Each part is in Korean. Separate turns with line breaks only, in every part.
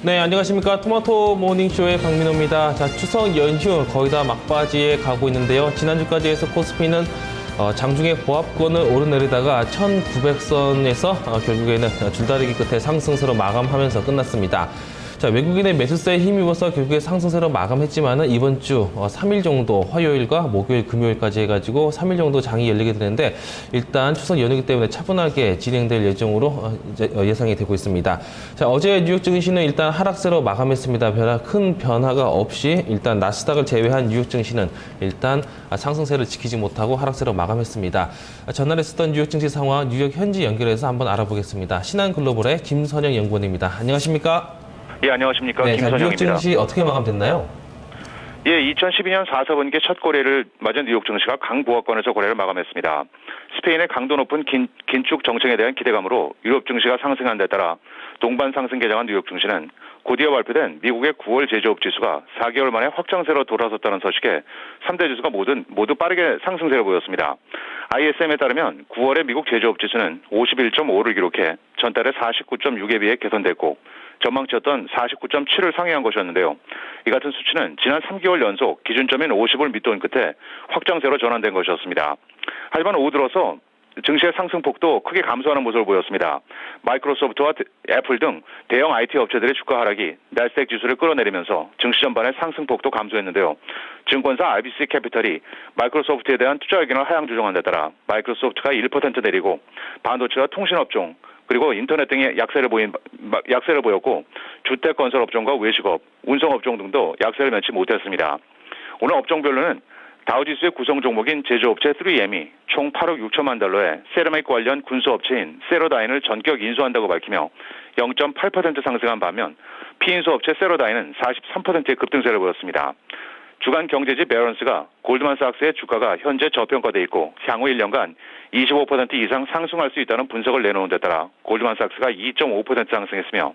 네, 안녕하십니까. 토마토 모닝쇼의 박민호입니다. 자, 추석 연휴 거의 다 막바지에 가고 있는데요. 지난주까지 해서 코스피는 장중에 보합권을 오르내리다가 1900선에서 결국에는 줄다리기 끝에 상승세로 마감하면서 끝났습니다. 자, 외국인의 매수세에 힘입어서 결국에 상승세로 마감했지만은 이번 주 3일 정도 화요일과 목요일, 금요일까지 해가지고 3일 정도 장이 열리게 되는데 일단 추석 연휴이기 때문에 차분하게 진행될 예정으로 예상이 되고 있습니다. 자, 어제 뉴욕 증시는 일단 하락세로 마감했습니다. 큰 변화가 없이 일단 나스닥을 제외한 뉴욕 증시는 일단 상승세를 지키지 못하고 하락세로 마감했습니다. 전날에 있었던 뉴욕 증시 상황, 뉴욕 현지 연결해서 한번 알아보겠습니다. 신한글로벌의 김선영 연구원입니다. 안녕하십니까?
예, 안녕하십니까.
네,
김선영입니다.
뉴욕 증시 어떻게 마감됐나요?
예, 2012년 4사분기 첫 거래를 맞은 뉴욕 증시가 강보합권에서 거래를 마감했습니다. 스페인의 강도 높은 긴축 정책에 대한 기대감으로 유럽 증시가 상승한 데 따라 동반 상승 개장한 뉴욕 증시는 곧이어 발표된 미국의 9월 제조업 지수가 4개월 만에 확장세로 돌아섰다는 소식에 3대 지수가 모두 빠르게 상승세를 보였습니다. ISM에 따르면 9월의 미국 제조업 지수는 51.5를 기록해 전달의 49.6에 비해 개선됐고 전망치였던 49.7을 상회한 것이었는데요. 이 같은 수치는 지난 3개월 연속 기준점인 50을 밑도는 끝에 확장세로 전환된 것이었습니다. 하지만 오후 들어서 증시의 상승폭도 크게 감소하는 모습을 보였습니다. 마이크로소프트와 애플 등 대형 IT 업체들의 주가 하락이 나스닥 지수를 끌어내리면서 증시 전반의 상승폭도 감소했는데요. 증권사 RBC 캐피털이 마이크로소프트에 대한 투자 의견을 하향 조정한 데 따라 마이크로소프트가 1% 내리고 반도체와 통신업종 그리고 인터넷 등의 약세를 보였고 주택 건설 업종과 외식업, 운송업종 등도 약세를 면치 못했습니다. 오늘 업종별로는 다우지수의 구성 종목인 제조업체 3M이 총 8억 6천만 달러의 세라믹 관련 군수업체인 세로다인을 전격 인수한다고 밝히며 0.8% 상승한 반면 피인수업체 세로다인은 43%의 급등세를 보였습니다. 주간 경제지 베런스가 골드만삭스의 주가가 현재 저평가돼 있고 향후 1년간 25% 이상 상승할 수 있다는 분석을 내놓은 데 따라 골드만삭스가 2.5% 상승했으며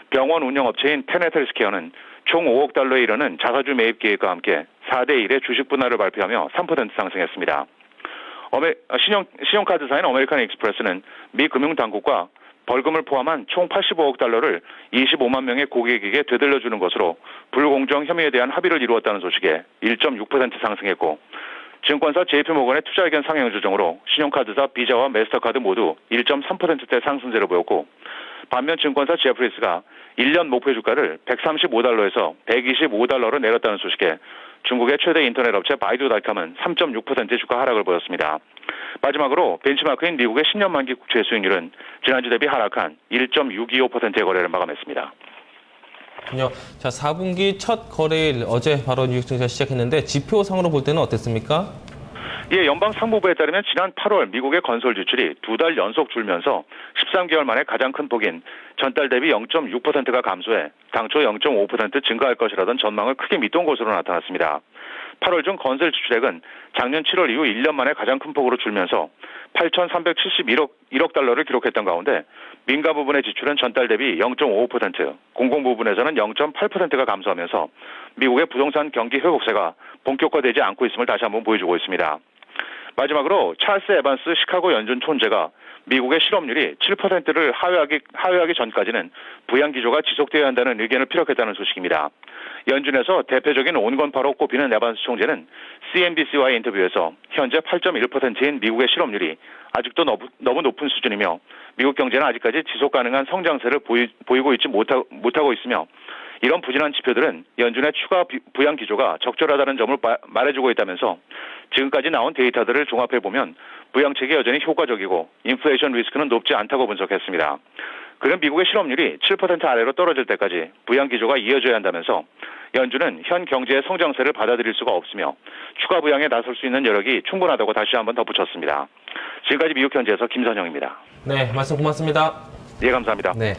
병원 운영업체인 테넷헬스케어는 총 5억 달러에 이르는 자사주 매입 계획과 함께 4대 1의 주식 분할을 발표하며 3% 상승했습니다. 신용카드사인 아메리칸 익스프레스는 미 금융당국과 벌금을 포함한 총 85억 달러를 25만 명의 고객에게 되돌려주는 것으로 불공정 혐의에 대한 합의를 이루었다는 소식에 1.6% 상승했고 증권사 JP모건의 투자 의견 상향 조정으로 신용카드사 비자와 마스터카드 모두 1.3%대 상승세를 보였고 반면 증권사 제프리스가 1년 목표 주가를 135달러에서 125달러로 내렸다는 소식에 중국의 최대 인터넷 업체 바이두닷컴은 3.6%의 주가 하락을 보였습니다. 마지막으로 벤치마크인 미국의 10년 만기 국채 수익률은 지난주 대비 하락한 1.625%의 거래를 마감했습니다.
자, 4분기 첫 거래일 어제 바로 뉴욕 증시가 시작했는데 지표상으로 볼 때는 어땠습니까?
예, 연방상무부에 따르면 지난 8월 미국의 건설 지출이 2달 연속 줄면서 13개월 만에 가장 큰 폭인 전달 대비 0.6%가 감소해 당초 0.5% 증가할 것이라던 전망을 크게 밑돈 것으로 나타났습니다. 8월 중 건설 지출액은 작년 7월 이후 1년 만에 가장 큰 폭으로 줄면서 8,371억 달러를 기록했던 가운데 민간 부분의 지출은 전달 대비 0.5%, 공공 부분에서는 0.8%가 감소하면서 미국의 부동산 경기 회복세가 본격화되지 않고 있음을 다시 한번 보여주고 있습니다. 마지막으로 찰스 에반스 시카고 연준 총재가 미국의 실업률이 7%를 하회하기 전까지는 부양 기조가 지속되어야 한다는 의견을 피력했다는 소식입니다. 연준에서 대표적인 온건파로 꼽히는 에반스 총재는 CNBC와의 인터뷰에서 현재 8.1%인 미국의 실업률이 아직도 너무 높은 수준이며 미국 경제는 아직까지 지속 가능한 성장세를 보이고 있지 못하고 있으며 이런 부진한 지표들은 연준의 추가 부양 기조가 적절하다는 점을 말해주고 있다면서 지금까지 나온 데이터들을 종합해보면 부양책이 여전히 효과적이고 인플레이션 리스크는 높지 않다고 분석했습니다. 그는 미국의 실업률이 7% 아래로 떨어질 때까지 부양 기조가 이어져야 한다면서 연준은 현 경제의 성장세를 받아들일 수가 없으며 추가 부양에 나설 수 있는 여력이 충분하다고 다시 한번 덧붙였습니다. 지금까지 미국 현지에서 김선영입니다.
네, 말씀 고맙습니다.
예, 감사합니다.
네.